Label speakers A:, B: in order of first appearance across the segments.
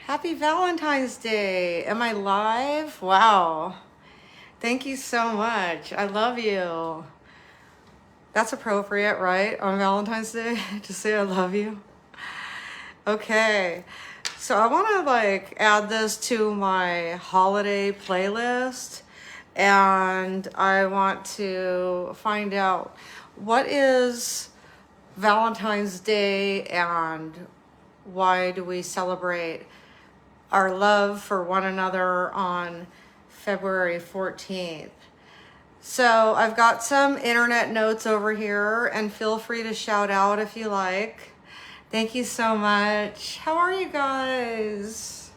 A: Happy Valentine's Day. Am I live? Wow. Thank you so much. I love you. That's appropriate, right? On Valentine's Day to say I love you. Okay. So I want to add this to my holiday playlist, and I want to find out what is Valentine's Day and why do we celebrate our love for one another on February 14th. So I've got some internet notes over here, and feel free to shout out if you like. Thank you so much. How are you guys?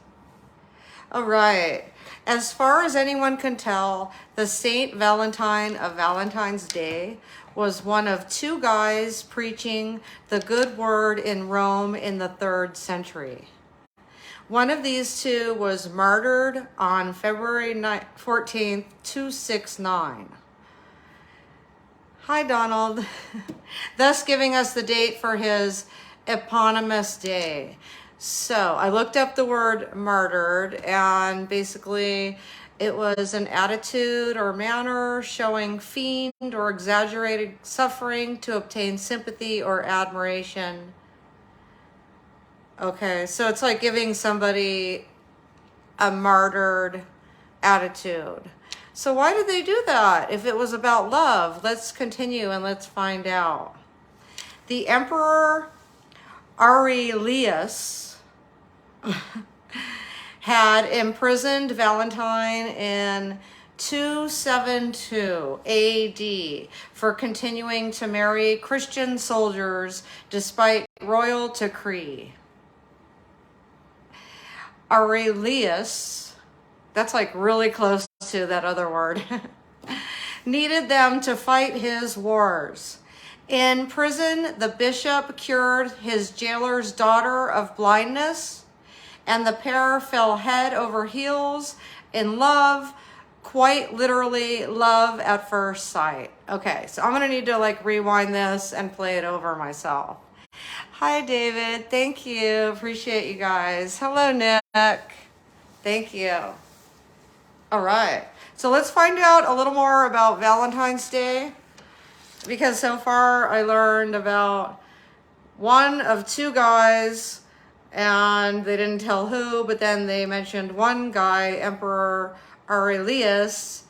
A: All right. As far as anyone can tell, the Saint Valentine of Valentine's Day was one of two guys preaching the good word in Rome in the 3rd century. One of these two was martyred on February 14th, 269. Hi, Donald. Thus giving us the date for his eponymous day. So I looked up the word martyred, and basically it was an attitude or manner showing feigned or exaggerated suffering to obtain sympathy or admiration. Okay, so it's like giving somebody a martyred attitude. So why did they do that if it was about love? Let's continue and let's find out. The Emperor Aurelius had imprisoned Valentine in 272 AD for continuing to marry Christian soldiers despite royal decree. Aurelius, that's like really close to that other word, needed them to fight his wars. In prison, the bishop cured his jailer's daughter of blindness, and the pair fell head over heels in love, quite literally love at first sight. Okay, so I'm gonna need to rewind this and play it over myself. Hi, David. Thank you. Appreciate you guys. Hello, Nick. Thank you. All right. So let's find out a little more about Valentine's Day, because so far I learned about one of two guys, and they didn't tell who, but then they mentioned one guy, Emperor Aurelius.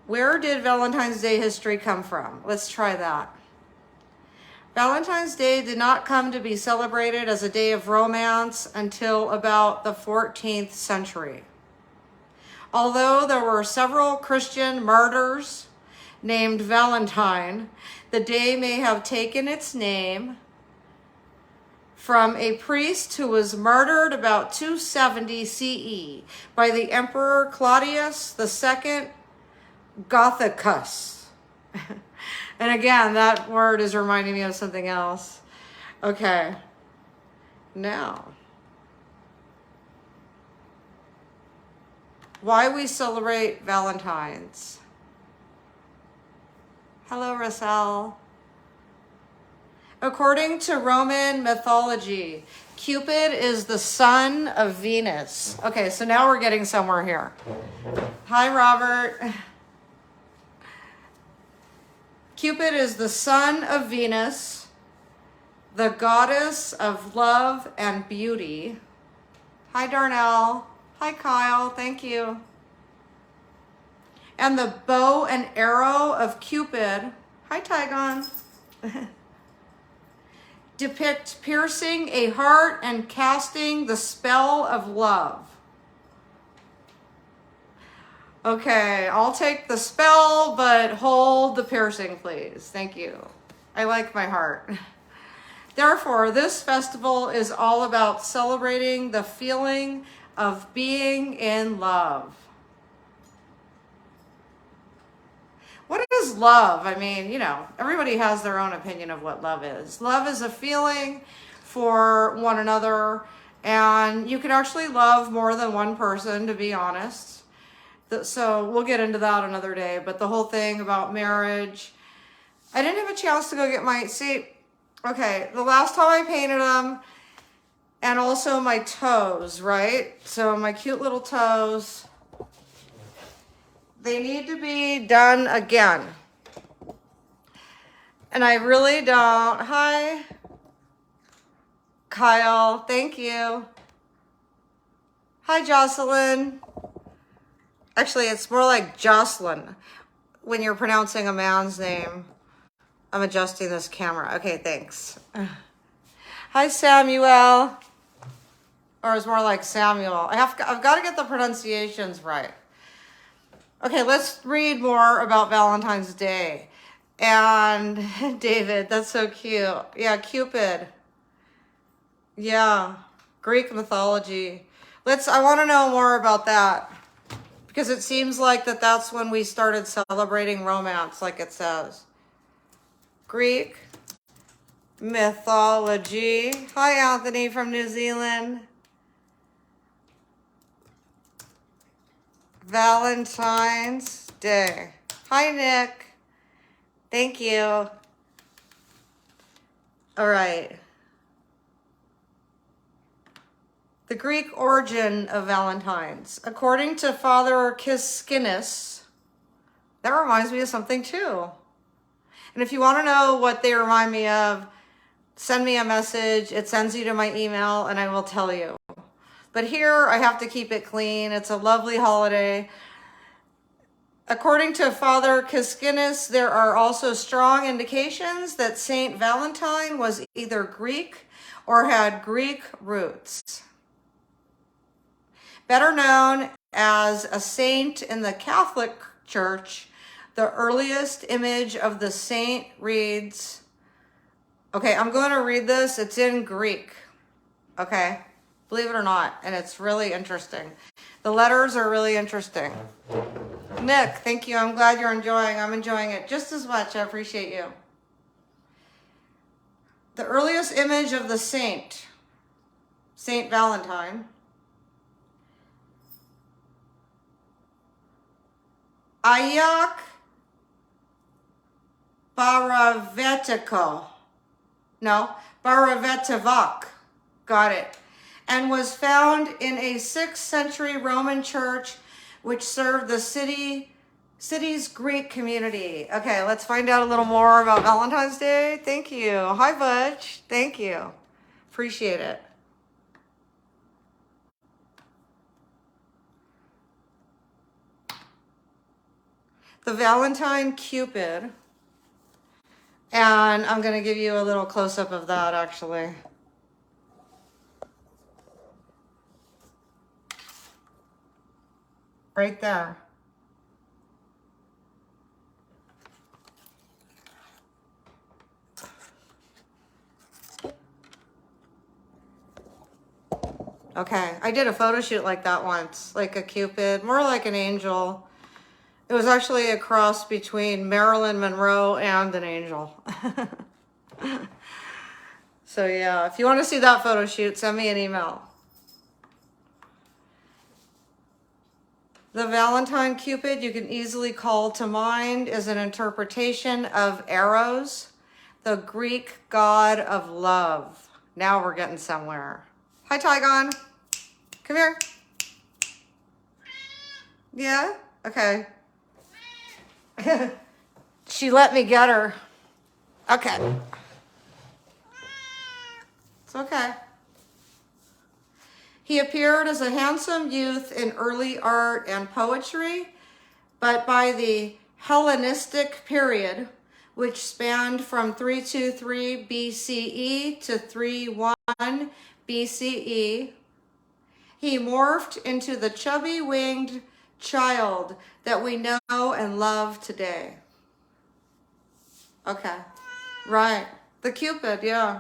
A: Where did Valentine's Day history come from? Let's try that. Valentine's Day did not come to be celebrated as a day of romance until about the 14th century. Although there were several Christian martyrs named Valentine, the day may have taken its name from a priest who was martyred about 270 CE by the Emperor Claudius II Gothicus. And again, that word is reminding me of something else. Okay. Now, why we celebrate Valentine's. Hello, Russell. According to Roman mythology, Cupid is the son of Venus. Okay, so now we're getting somewhere here. Hi, Robert. Cupid is the son of Venus, the goddess of love and beauty. Hi, Darnell. Hi, Kyle. Thank you. And the bow and arrow of Cupid. Hi, Tygon. Depict piercing a heart and casting the spell of love. Okay, I'll take the spell, but hold the piercing, please. Thank you. I like my heart. Therefore, this festival is all about celebrating the feeling of being in love. What is love? I mean, everybody has their own opinion of what love is. Love is a feeling for one another, and you can actually love more than one person, to be honest. So we'll get into that another day, but the whole thing about marriage, I didn't have a chance to go get my, okay, the last time I painted them, And also my toes, right? So my cute little toes, they need to be done again. And I really don't. Hi, Kyle. Thank you. Hi, Jocelyn. Actually, it's more like Jocelyn when you're pronouncing a man's name. I'm adjusting this camera. Okay, thanks. Hi, Samuel. Or it's more like Samuel. I've got to get the pronunciations right. Okay, let's read more about Valentine's Day. And David, that's so cute. Yeah, Cupid. Yeah, Greek mythology. I want to know more about that. Because it seems like that's when we started celebrating romance, like it says. Greek mythology. Hi, Anthony from New Zealand. Valentine's Day. Hi, Nick. Thank you. All right. The Greek origin of Valentine's. According to Father Kiskinus, that reminds me of something too. And if you want to know what they remind me of, send me a message. It sends you to my email and I will tell you. But here I have to keep it clean. It's a lovely holiday. According to Father Kiskinus, there are also strong indications that Saint Valentine was either Greek or had Greek roots. Better known as a saint in the Catholic Church, the earliest image of the saint reads, okay, I'm going to read this. It's in Greek, okay? Believe it or not, and it's really interesting. The letters are really interesting. Nick, thank you. I'm glad you're enjoying. I'm enjoying it just as much. I appreciate you. The earliest image of the saint, Saint Valentine, Ayak Baravetiko. No, Baravetavak. Got it. And was found in a 6th century Roman church which served the city's Greek community. Okay, let's find out a little more about Valentine's Day. Thank you. Hi, Butch. Thank you. Appreciate it. The Valentine Cupid. And I'm going to give you a little close-up of that, actually. Right there. Okay, I did a photo shoot like that once, like a Cupid, more like an angel. It was actually a cross between Marilyn Monroe and an angel. So yeah, if you want to see that photo shoot, send me an email. The Valentine Cupid you can easily call to mind is an interpretation of Eros, the Greek god of love. Now we're getting somewhere. Hi, Tygon. Come here. Yeah? Okay. She let me get her. Okay. It's okay. He appeared as a handsome youth in early art and poetry, but by the Hellenistic period, which spanned from 323 BCE to 31 BCE, he morphed into the chubby-winged child that we know and love today. Okay, right. The Cupid, yeah.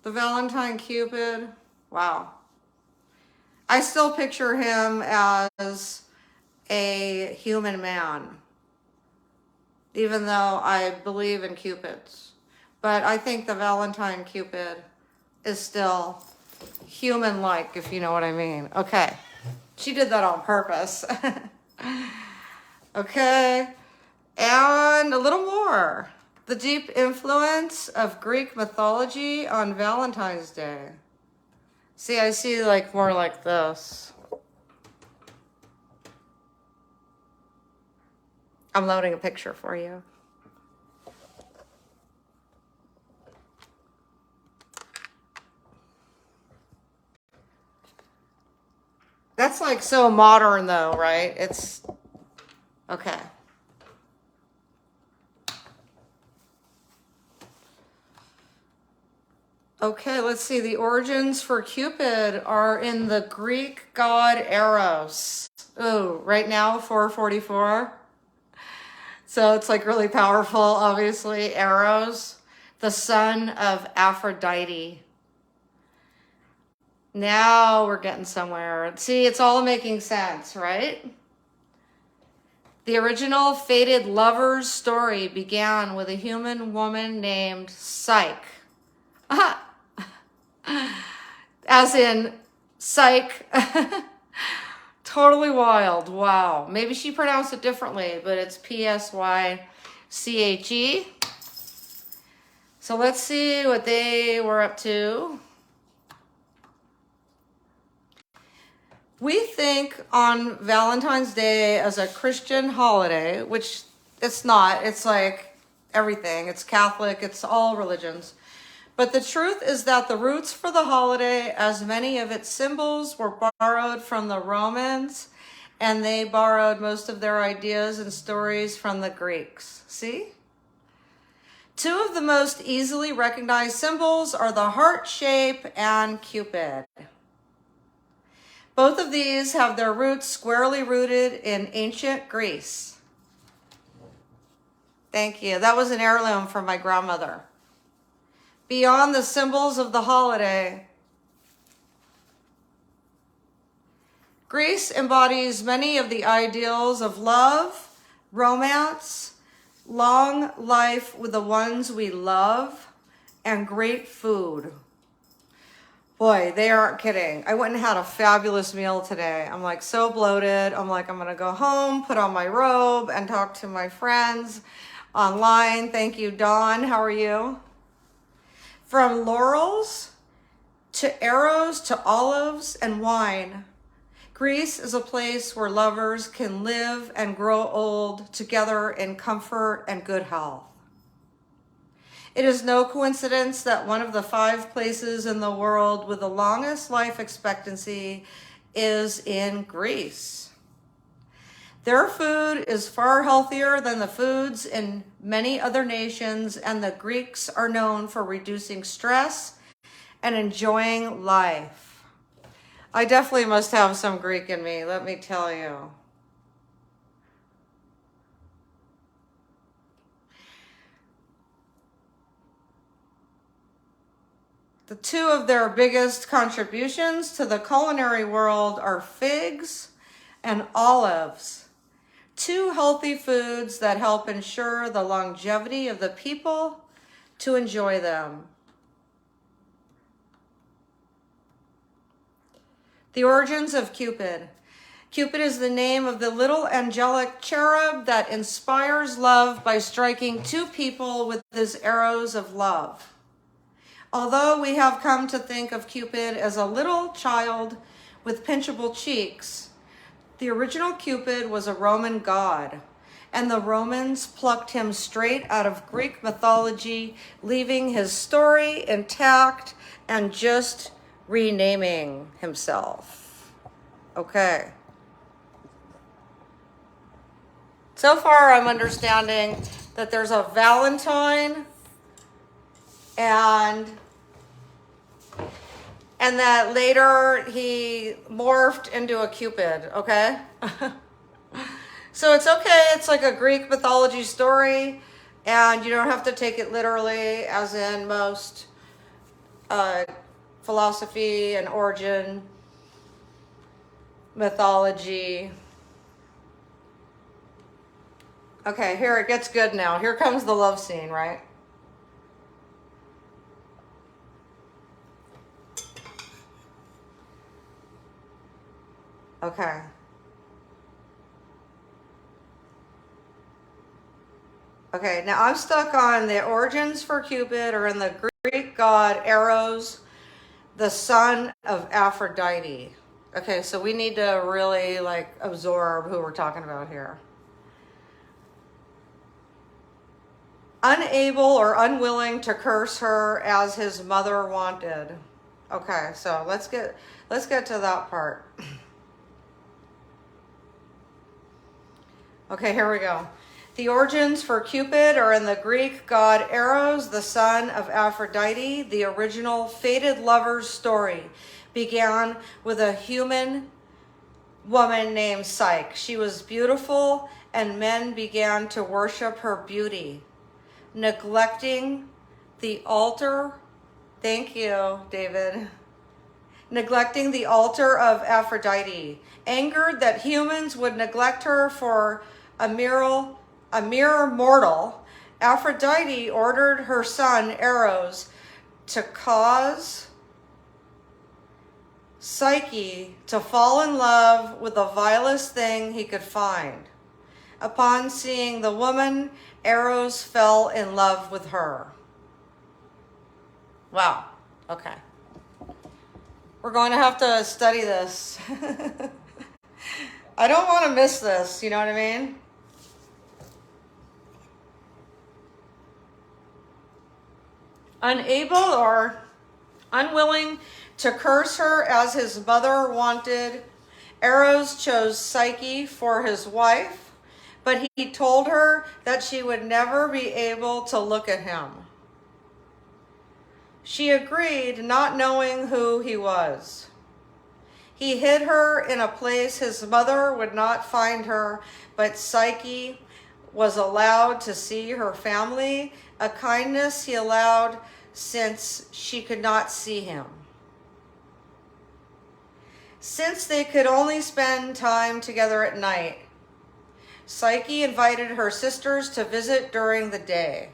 A: The Valentine Cupid. Wow. I still picture him as a human man, even though I believe in Cupids. But I think the Valentine Cupid is still human-like, if you know what I mean. Okay. She did that on purpose. Okay. And a little more. The deep influence of Greek mythology on Valentine's Day. See, I see like more like this. I'm loading a picture for you. That's like so modern though, right? It's okay. Okay, let's see. The origins for Cupid are in the Greek god Eros. Oh, right now 444. So it's like really powerful, obviously. Eros, the son of Aphrodite. Now we're getting somewhere. See, it's all making sense, right? The original fated lovers story began with a human woman named Psyche. As in psych. Totally wild. Wow. Maybe she pronounced it differently, but it's Psyche. So let's see what they were up to. We think on Valentine's Day as a Christian holiday, which it's not. It's like everything. It's Catholic. It's all religions. But the truth is that the roots for the holiday, as many of its symbols, were borrowed from the Romans, and they borrowed most of their ideas and stories from the Greeks. See? Two of the most easily recognized symbols are the heart shape and Cupid. Both of these have their roots squarely rooted in ancient Greece. Thank you. That was an heirloom from my grandmother. Beyond the symbols of the holiday, Greece embodies many of the ideals of love, romance, long life with the ones we love, and great food. Boy, they aren't kidding. I went and had a fabulous meal today. I'm like so bloated. I'm like, I'm going to go home, put on my robe, and talk to my friends online. Thank you, Dawn. How are you? From laurels to arrows to olives and wine, Greece is a place where lovers can live and grow old together in comfort and good health. It is no coincidence that one of the 5 places in the world with the longest life expectancy is in Greece. Their food is far healthier than the foods in many other nations, and the Greeks are known for reducing stress and enjoying life. I definitely must have some Greek in me, let me tell you. The 2 of their biggest contributions to the culinary world are figs and olives. 2 healthy foods that help ensure the longevity of the people to enjoy them. The origins of Cupid. Cupid is the name of the little angelic cherub that inspires love by striking 2 people with his arrows of love. Although we have come to think of Cupid as a little child with pinchable cheeks, the original Cupid was a Roman god, and the Romans plucked him straight out of Greek mythology, leaving his story intact and just renaming himself. Okay. So far, I'm understanding that there's a Valentine and that later he morphed into a Cupid, okay? So it's okay, it's like a Greek mythology story, and you don't have to take it literally, as in most philosophy and origin mythology. Okay, here it gets good now. Here comes the love scene, right? Okay. Okay, now I'm stuck on the origins for Cupid or in the Greek god Eros. the son of Aphrodite. Okay, so we need to really like absorb who we're talking about here. Unable or unwilling to curse her as his mother wanted. Okay, so let's get to that part. Okay, here we go. The origins for Cupid are in the Greek god Eros, the son of Aphrodite. The original fated lover's story began with a human woman named Psyche. She was beautiful, and men began to worship her beauty, neglecting the altar. Thank you, David. Neglecting the altar of Aphrodite. Angered that humans would neglect her for a mere mortal, Aphrodite ordered her son Eros to cause Psyche to fall in love with the vilest thing he could find. Upon seeing the woman, Eros fell in love with her. Wow. Okay. We're going to have to study this. I don't want to miss this, you know what I mean? Unable or unwilling to curse her as his mother wanted, Eros chose Psyche for his wife, but he told her that she would never be able to look at him. She agreed, not knowing who he was. He hid her in a place his mother would not find her, but Psyche was allowed to see her family, a kindness he allowed since she could not see him. Since they could only spend time together at night, Psyche invited her sisters to visit during the day.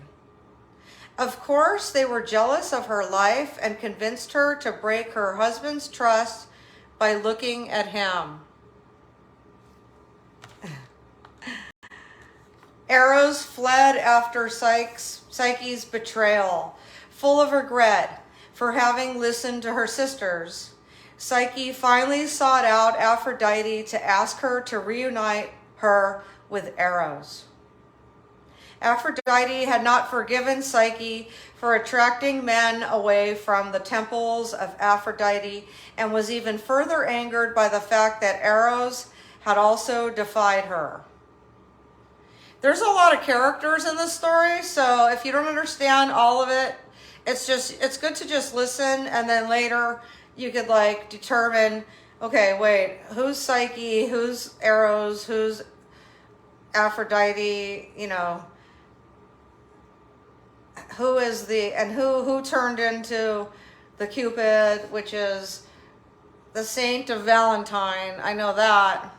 A: Of course, they were jealous of her life and convinced her to break her husband's trust by looking at him. Eros fled after Psyche's betrayal, full of regret for having listened to her sisters. Psyche finally sought out Aphrodite to ask her to reunite her with Eros. Aphrodite had not forgiven Psyche for attracting men away from the temples of Aphrodite and was even further angered by the fact that Eros had also defied her. There's a lot of characters in this story, so if you don't understand all of it, it's good to just listen, and then later you could like determine, okay, wait, who's Psyche, who's Eros, who's Aphrodite, you know, who is who turned into the Cupid, which is the saint of Valentine. I know that.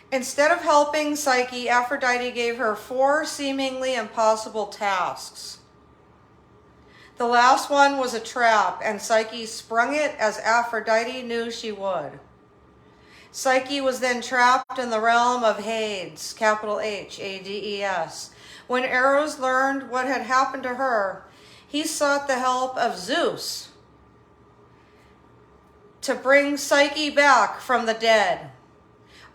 A: Instead of helping Psyche, Aphrodite gave her 4 seemingly impossible tasks. The last one was a trap, and Psyche sprung it as Aphrodite knew she would. Psyche was then trapped in the realm of Hades, capital Hades. When Eros learned what had happened to her, he sought the help of Zeus to bring Psyche back from the dead.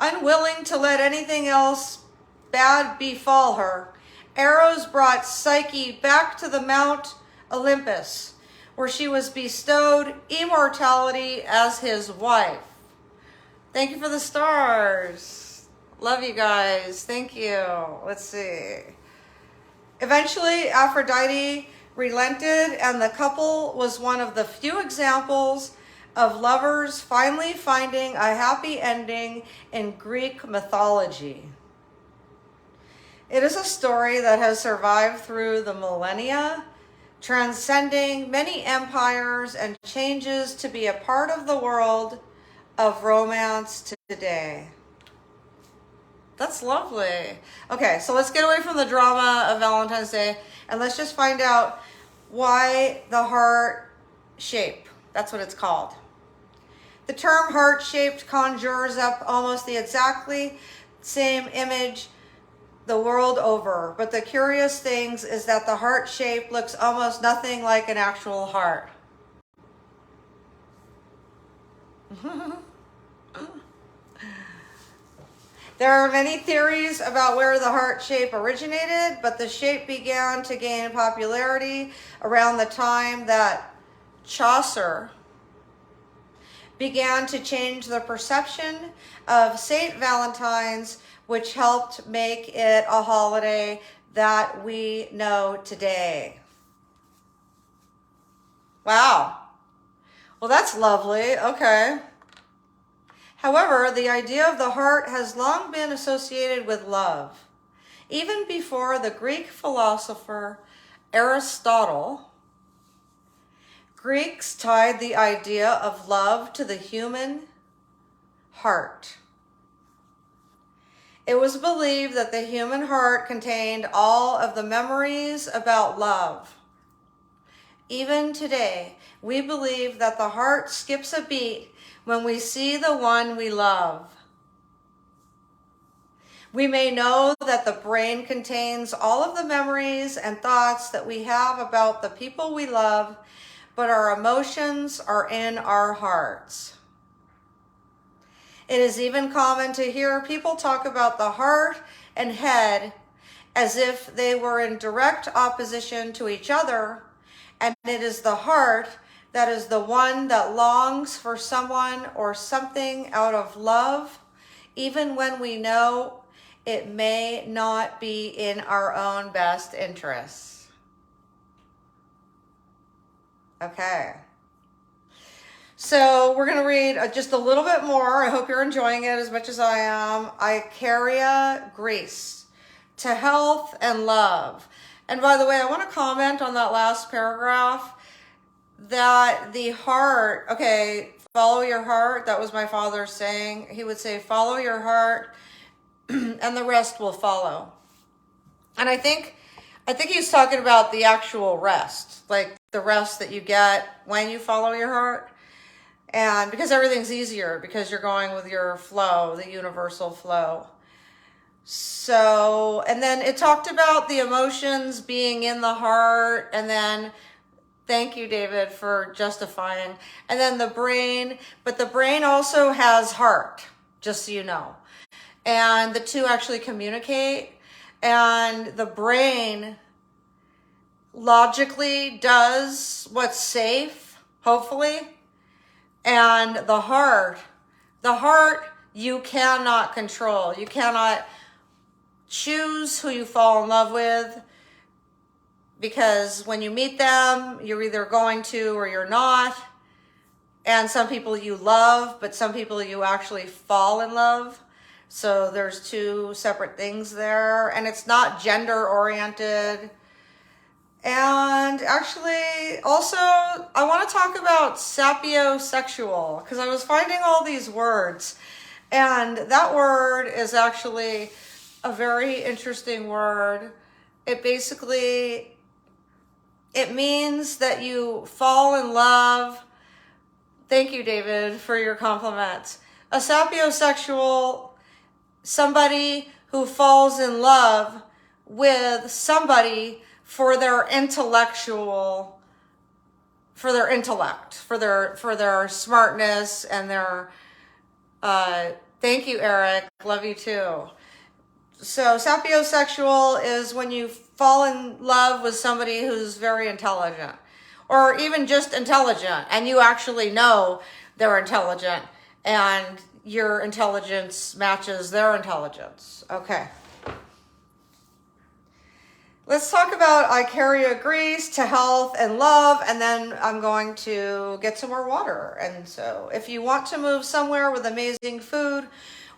A: Unwilling to let anything else bad befall her, Eros brought Psyche back to the Mount Olympus, where she was bestowed immortality as his wife. Thank you for the stars. Love you guys. Thank you. Let's see. Eventually, Aphrodite relented, and the couple was one of the few examples of lovers finally finding a happy ending in Greek mythology. It is a story that has survived through the millennia, transcending many empires and changes to be a part of the world of romance today. That's lovely. Okay, so let's get away from the drama of Valentine's Day and let's just find out why the heart shape. That's what it's called. The term heart-shaped conjures up almost the exactly same image the world over. But the curious thing is that the heart shape looks almost nothing like an actual heart. There are many theories about where the heart shape originated, but the shape began to gain popularity around the time that Chaucer began to change the perception of St. Valentine's, which helped make it a holiday that we know today. Wow. Well, that's lovely. Okay. However, the idea of the heart has long been associated with love. Even before the Greek philosopher Aristotle, Greeks tied the idea of love to the human heart. It was believed that the human heart contained all of the memories about love. Even today, we believe that the heart skips a beat when we see the one we love. We may know that the brain contains all of the memories and thoughts that we have about the people we love, but our emotions are in our hearts. It is even common to hear people talk about the heart and head as if they were in direct opposition to each other, and it is the heart that is the one that longs for someone or something out of love, even when we know it may not be in our own best interests. Okay. So we're going to read just a little bit more. I hope you're enjoying it as much as I am. Icaria Greece, to health and love. And by the way, I want to comment on that last paragraph that the heart, okay, follow your heart. That was my father saying. He would say, follow your heart and the rest will follow. And I think he's talking about the actual rest, like the rest that you get when you follow your heart. And because everything's easier, because you're going with your flow, the universal flow. So, and then it talked about the emotions being in the heart, and then, thank you, David, for justifying. And then the brain, but the brain also has heart, just so you know. And the two actually communicate. And the brain logically does what's safe, hopefully. And the heart you cannot control. You cannot choose who you fall in love with, because when you meet them, you're either going to or you're not. And some people you love, but some people you actually fall in love. So there's two separate things there. And it's not gender oriented. And actually, also, I want to talk about sapiosexual, because I was finding all these words. And that word is actually a very interesting word. It basically, it means that you fall in love. Thank you, David, for your compliments. A sapiosexual, somebody who falls in love with somebody for their intellectual, for their intellect, for their smartness and their, thank you, Eric, love you too. So sapiosexual is when you fall in love with somebody who's very intelligent, or even just intelligent, and you actually know they're intelligent, and your intelligence matches their intelligence. Okay. Let's talk about Icaria Greece, to health and love, and then I'm going to get some more water. And so if you want to move somewhere with amazing food,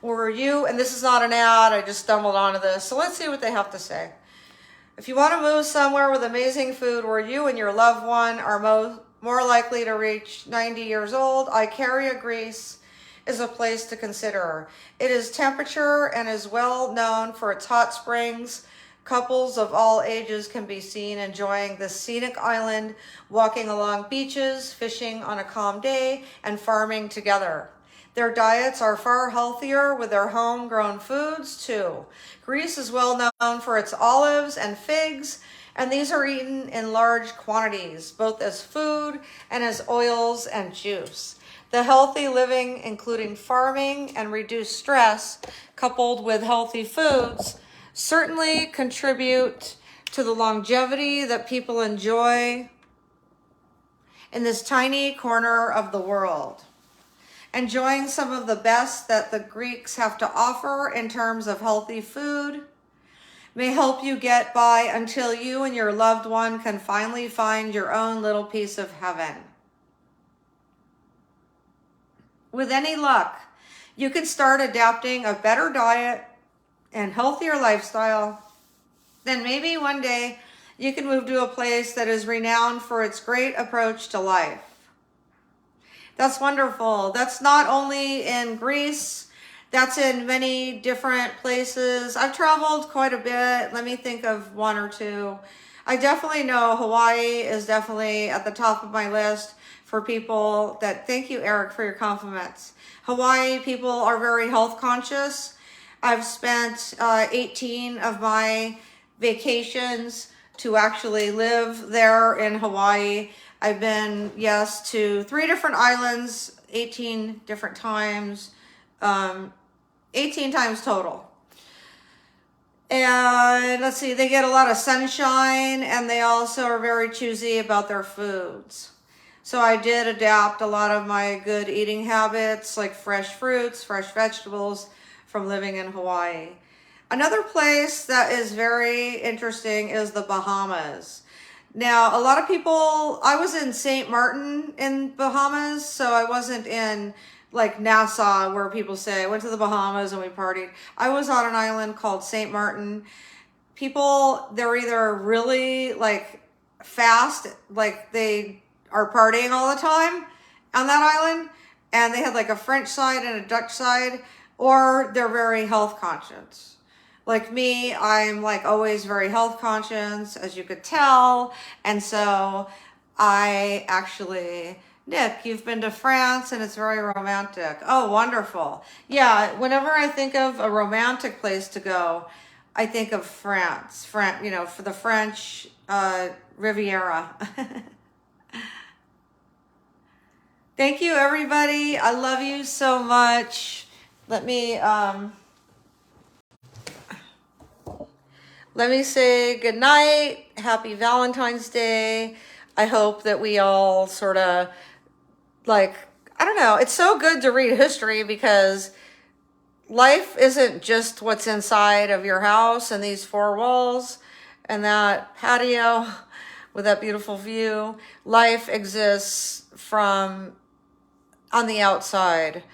A: where you, and this is not an ad, I just stumbled onto this, so let's see what they have to say. If you want to move somewhere with amazing food where you and your loved one are more likely to reach 90 years old, Icaria Greece is a place to consider. It is temperature and is well known for its hot springs. Couples of all ages can be seen enjoying this scenic island, walking along beaches, fishing on a calm day, and farming together. Their diets are far healthier with their homegrown foods too. Greece is well known for its olives and figs, and these are eaten in large quantities, both as food and as oils and juice. The healthy living, including farming and reduced stress, coupled with healthy foods, certainly contribute to the longevity that people enjoy in this tiny corner of the world. Enjoying some of the best that the Greeks have to offer in terms of healthy food may help you get by until you and your loved one can finally find your own little piece of heaven. With any luck, you can start adapting a better diet and healthier lifestyle. Then maybe one day you can move to a place that is renowned for its great approach to life. That's wonderful. That's not only in Greece, that's in many different places. I've traveled quite a bit. Let me think of one or two. I definitely know Hawaii is definitely at the top of my list for people that, thank you, Eric, for your compliments. Hawaii people are very health conscious. I've spent 18 of my vacations to actually live there in Hawaii. I've been, yes, to 3 different islands, 18 different times, 18 times total. And let's see, they get a lot of sunshine, and they also are very choosy about their foods. So I did adapt a lot of my good eating habits, like fresh fruits, fresh vegetables, from living in Hawaii. Another place that is very interesting is the Bahamas. Now, a lot of people, I was in St. Martin in Bahamas, so I wasn't in like Nassau where people say, I went to the Bahamas and we partied. I was on an island called St. Martin. People, they're either really like fast, like they are partying all the time on that island, and they had like a French side and a Dutch side, or they're very health conscious. Like me, I'm like always very health conscious, as you could tell. And so I actually, Nick, you've been to France and it's very romantic. Oh, wonderful. Yeah, whenever I think of a romantic place to go, I think of France, you know, for the French Riviera. Thank you, everybody. I love you so much. Let me say good night. Happy Valentine's Day. I hope that we all sort of like, I don't know. It's so good to read history because life isn't just what's inside of your house and these 4 walls and that patio with that beautiful view. Life exists from on the outside.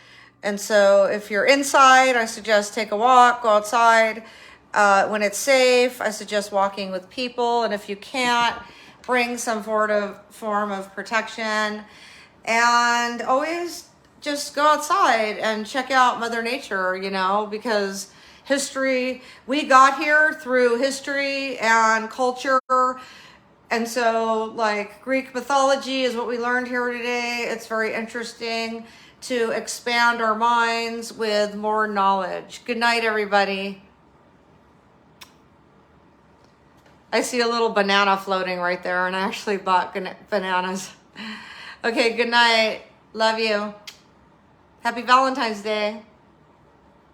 A: And so if you're inside, I suggest take a walk, go outside. When it's safe, I suggest walking with people. And if you can't, bring some form of protection. And always just go outside and check out Mother Nature, you know, because history, we got here through history and culture. And so like Greek mythology is what we learned here today. It's very interesting to expand our minds with more knowledge. Good night, everybody. I see a little banana floating right there, and I actually bought bananas. Okay, good night. Love you. Happy Valentine's Day.